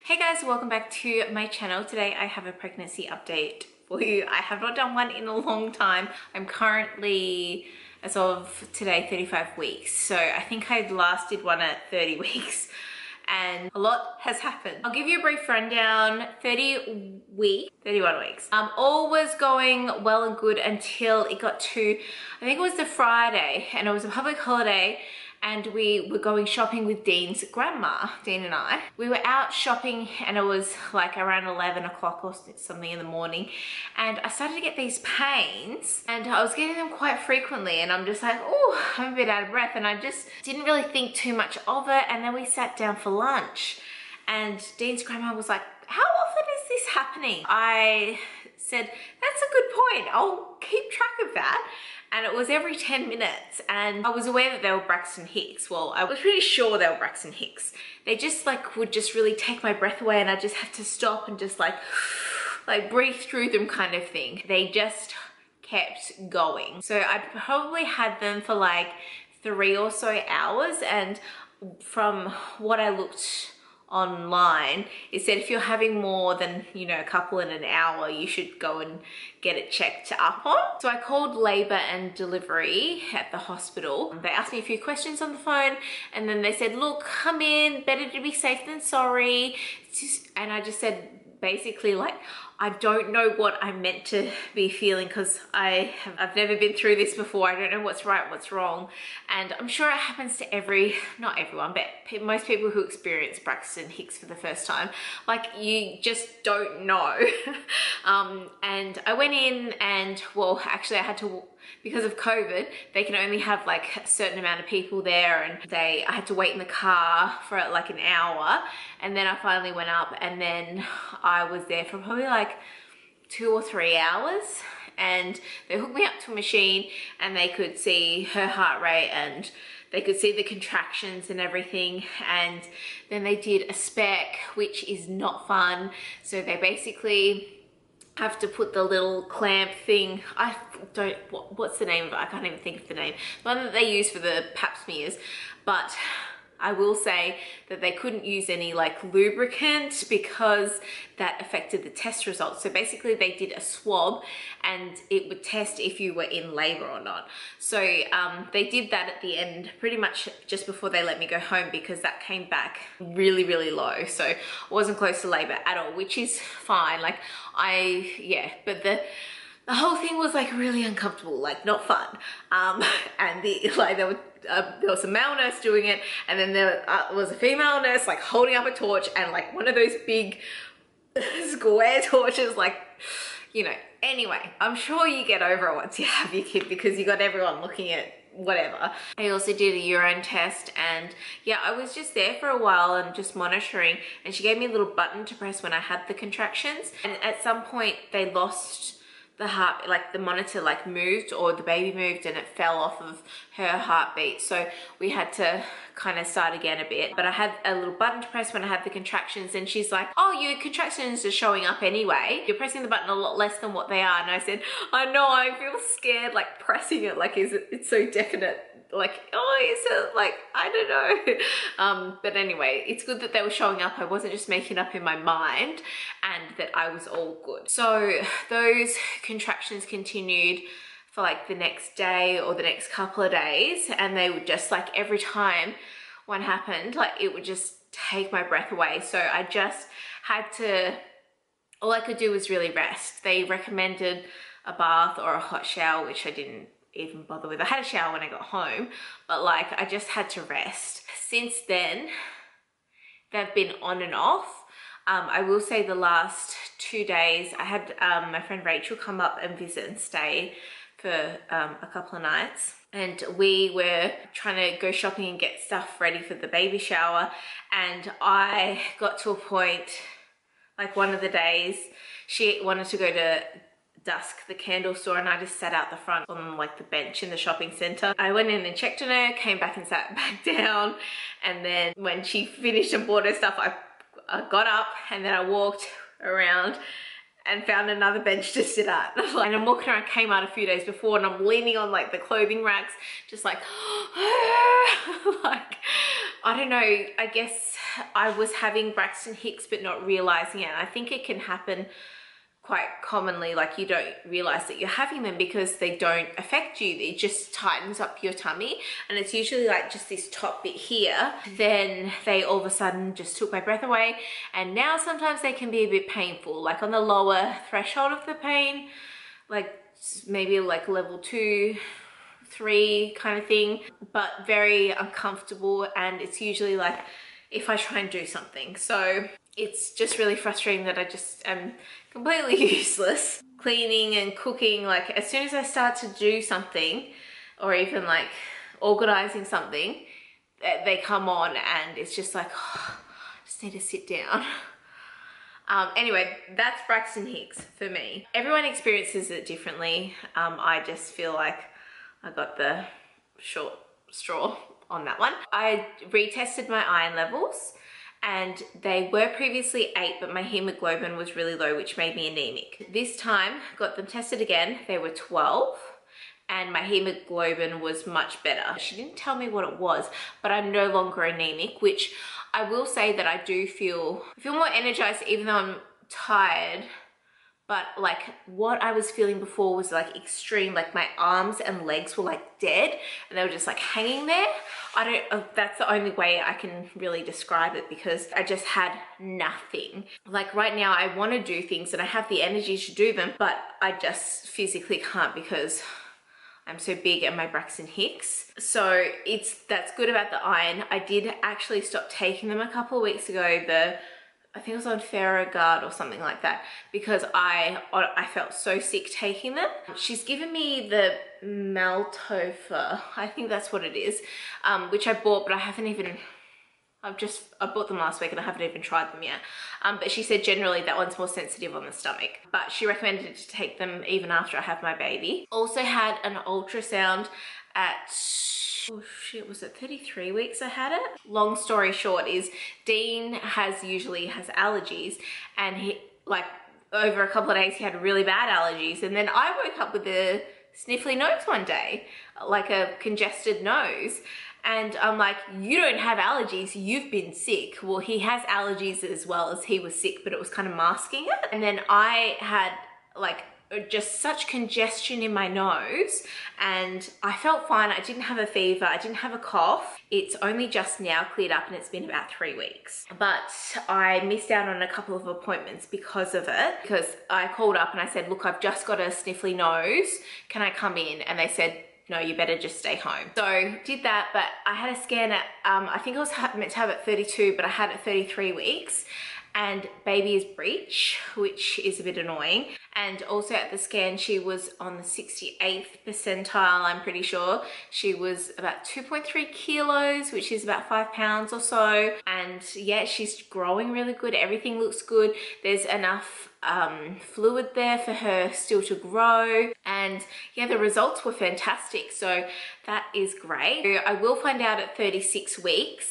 Hey guys, welcome back to my channel. Today I have a pregnancy update for you. I have not done one in a long time. I'm currently, as of today, 35 weeks. So I think I last did one at 30 weeks and a lot has happened. I'll give you a brief rundown. 31 weeks. All was going well and good until it got to, I think it was the Friday, and it was a public holiday. And we were going shopping with Dean's grandma, Dean and I. We were out shopping and it was like around 11 o'clock or something in the morning. And I started to get these pains and I was getting them quite frequently. And I'm just like, oh, I'm a bit out of breath. And I just didn't really think too much of it. And then we sat down for lunch and Dean's grandma was like, how often is this happening? I said, that's a good point. I'll keep track of that. And it was every 10 minutes, and I was aware that they were Braxton Hicks. Well, I was pretty sure they were Braxton Hicks. They just would just really take my breath away, and I just had to stop and just like breathe through them kind of thing. They just kept going. So I probably had them for like 3 or so hours, and from what I looked online, it said if you're having more than, you know, a couple in an hour, you should go and get it checked up on. So I called labor and delivery at the hospital. They asked me a few questions on the phone, and then they said, look, come in, better to be safe than sorry. And I just said basically like, I don't know what I'm meant to be feeling because I've never been through this before. I don't know what's right, what's wrong. And I'm sure it happens to not everyone, but most people who experience Braxton Hicks for the first time. Like, you just don't know. And I went in and, well, actually I had to, because of COVID, they can only have like a certain amount of people there, and I had to wait in the car for like an hour, and then I finally went up, and then I was there for probably like 2 or 3 hours, and they hooked me up to a machine and they could see her heart rate and they could see the contractions and everything. And then they did a spec, which is not fun. So they basically have to put the little clamp thing, what's the name of it? I can't even think of the name. The one that they use for the pap smears. But I will say that they couldn't use any like lubricant because that affected the test results. So basically they did a swab and it would test if you were in labor or not. So they did that at the end, pretty much just before they let me go home, because that came back really, really low. So I wasn't close to labor at all, which is fine. Like but the whole thing was like really uncomfortable, like not fun. And there was a male nurse doing it, and then there was a female nurse like holding up a torch, and like one of those big square torches, like, you know. Anyway, I'm sure you get over it once you have your kid because you got everyone looking at whatever. I also did a urine test, and yeah, I was just there for a while and just monitoring, and she gave me a little button to press when I had the contractions, and at some point they lost the heart, like the monitor like moved, or the baby moved, and it fell off of her heartbeat. So we had to kind of start again a bit. But I had a little button to press when I had the contractions, and she's like, oh, your contractions are showing up anyway. You're pressing the button a lot less than what they are. And I said, I know, I feel scared like pressing it, like it's so definite. Like, oh, is it like, I don't know. But anyway, it's good that they were showing up. I wasn't just making up in my mind, and that I was all good. So those contractions continued for like the next day or the next couple of days, and they would just like, every time one happened, like it would just take my breath away. So I just had to, all I could do was really rest. They recommended a bath or a hot shower, which I didn't even bother with. I had a shower when I got home, but like I just had to rest. Since then, they've been on and off. I will say the last 2 days, I had my friend Rachel come up and visit and stay for a couple of nights. And we were trying to go shopping and get stuff ready for the baby shower. And I got to a point, like one of the days, she wanted to go to Dusk, the candle store, and I just sat out the front on like the bench in the shopping center. I went in and checked on her, came back and sat back down, and then when she finished and bought her stuff, I got up and then I walked around and found another bench to sit at. And I'm walking around Kmart a few days before, and I'm leaning on like the clothing racks, just like, like, I don't know, I guess I was having Braxton Hicks but not realizing it. And I think it can happen quite commonly, like you don't realize that you're having them because they don't affect you. It just tightens up your tummy, and it's usually like just this top bit here. Then they all of a sudden just took my breath away, and now sometimes they can be a bit painful, like on the lower threshold of the pain, like maybe like level 2, 3 kind of thing, but very uncomfortable. And it's usually like if I try and do something. So it's just really frustrating that I just am completely useless cleaning and cooking. Like as soon as I start to do something, or even like organizing something, they come on and it's just like, oh, I just need to sit down. Anyway, that's Braxton Hicks for me. Everyone experiences it differently. I just feel like I got the short straw on that one. I retested my iron levels, and they were previously 8, but my hemoglobin was really low, which made me anemic. This time, got them tested again, they were 12, and my hemoglobin was much better. She didn't tell me what it was, but I'm no longer anemic, which I will say that I do feel more energized even though I'm tired. But like what I was feeling before was like extreme, like my arms and legs were like dead and they were just like hanging there. That's the only way I can really describe it, because I just had nothing. Like right now I want to do things and I have the energy to do them, but I just physically can't because I'm so big and my Braxton Hicks. So that's good about the iron. I did actually stop taking them a couple of weeks ago. I think it was on Ferrogard or something like that, because I felt so sick taking them. She's given me the Maltofa, I think that's what it is, which I bought, but I haven't even, I bought them last week and I haven't even tried them yet. But she said generally that one's more sensitive on the stomach, but she recommended to take them even after I have my baby. Also had an ultrasound at, oh shit, was it 33 weeks I had it? Long story short is Dean usually has allergies, and he, like over a couple of days he had really bad allergies, and then I woke up with a sniffly nose one day, like a congested nose. And I'm like, you don't have allergies, you've been sick. Well, he has allergies as well as he was sick, but it was kind of masking it. And then I had like just such congestion in my nose, and I felt fine. I didn't have a fever, I didn't have a cough. It's only just now cleared up and it's been about 3 weeks. But I missed out on a couple of appointments because of it, because I called up and I said, look, I've just got a sniffly nose, can I come in? And they said, no, you better just stay home. So did that, but I had a scan at, I think I was meant to have it 32, but I had it 33 weeks. And baby is breech, which is a bit annoying. And also at the scan, she was on the 68th percentile, I'm pretty sure. She was about 2.3 kilos, which is about 5 pounds or so. And yeah, she's growing really good. Everything looks good. There's enough fluid there for her still to grow. And yeah, the results were fantastic. So that is great. I will find out at 36 weeks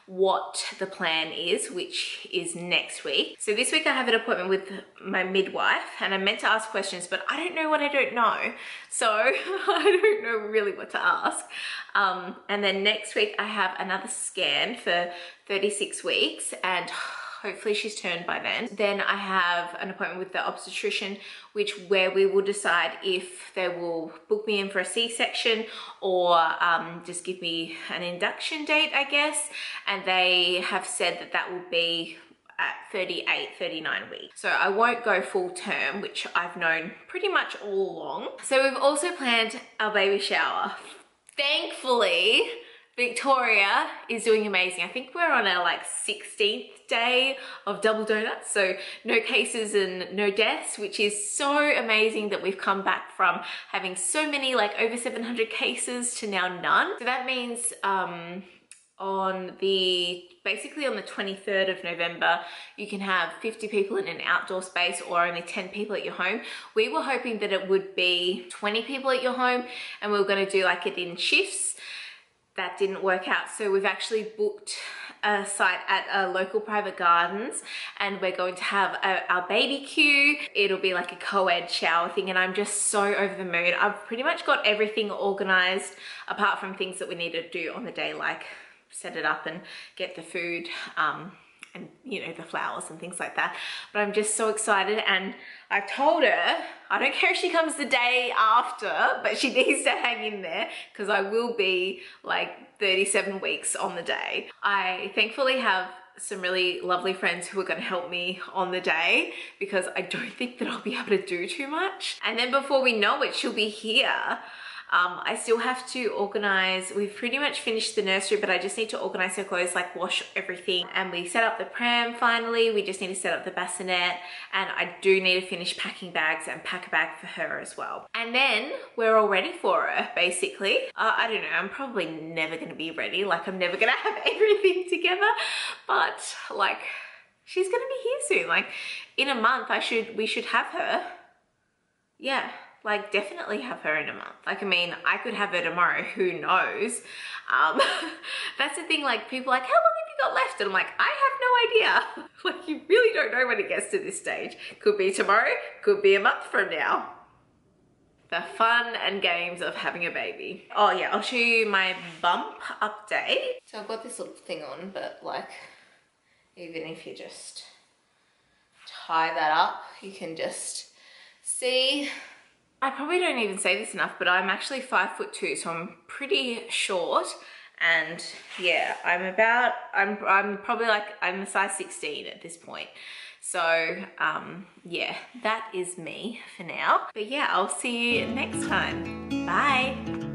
what the plan is, which is next week. So this week I have an appointment with my midwife, and I meant to ask questions, but I don't know what I don't know. So I don't know really what to ask. And then next week I have another scan for 36 weeks, and hopefully she's turned by then. Then I have an appointment with the obstetrician, where we will decide if they will book me in for a C-section or just give me an induction date, I guess. And they have said that that will be at 38, 39 weeks. So I won't go full term, which I've known pretty much all along. So we've also planned our baby shower. Thankfully, Victoria is doing amazing. I think we're on our like 16th day of double donuts, so no cases and no deaths, which is so amazing that we've come back from having so many, like over 700 cases to now none. So that means basically on the 23rd of November, you can have 50 people in an outdoor space or only 10 people at your home. We were hoping that it would be 20 people at your home, and we were going to do like it in shifts. That didn't work out, so we've actually booked a site at a local private gardens, and we're going to have our baby queue. It'll be like a co-ed shower thing, and I'm just so over the moon. I've pretty much got everything organized apart from things that we need to do on the day, like set it up and get the food and you know, the flowers and things like that. But I'm just so excited, and I've told her I don't care if she comes the day after, but she needs to hang in there because I will be like 37 weeks on the day. I thankfully have some really lovely friends who are going to help me on the day because I don't think that I'll be able to do too much. And then before we know it, she'll be here. I still have to organize. We've pretty much finished the nursery, but I just need to organize her clothes, like wash everything. And we set up the pram finally. We just need to set up the bassinet, and I do need to finish packing bags and pack a bag for her as well. And then we're all ready for her, basically. I don't know, I'm probably never gonna be ready. Like, I'm never gonna have everything together, but like, she's gonna be here soon. Like, in a month, we should have her. Yeah. Like, definitely have her in a month. Like, I mean, I could have her tomorrow, who knows? That's the thing, like, people are like, how long have you got left? And I'm like, I have no idea. Like, you really don't know when it gets to this stage. Could be tomorrow, could be a month from now. The fun and games of having a baby. Oh yeah, I'll show you my bump update. So I've got this little thing on, but like, even if you just tie that up, you can just see. I probably don't even say this enough, but I'm actually 5'2", so I'm pretty short. And yeah, I'm probably like, I'm a size 16 at this point. So yeah, that is me for now. But yeah, I'll see you next time. Bye.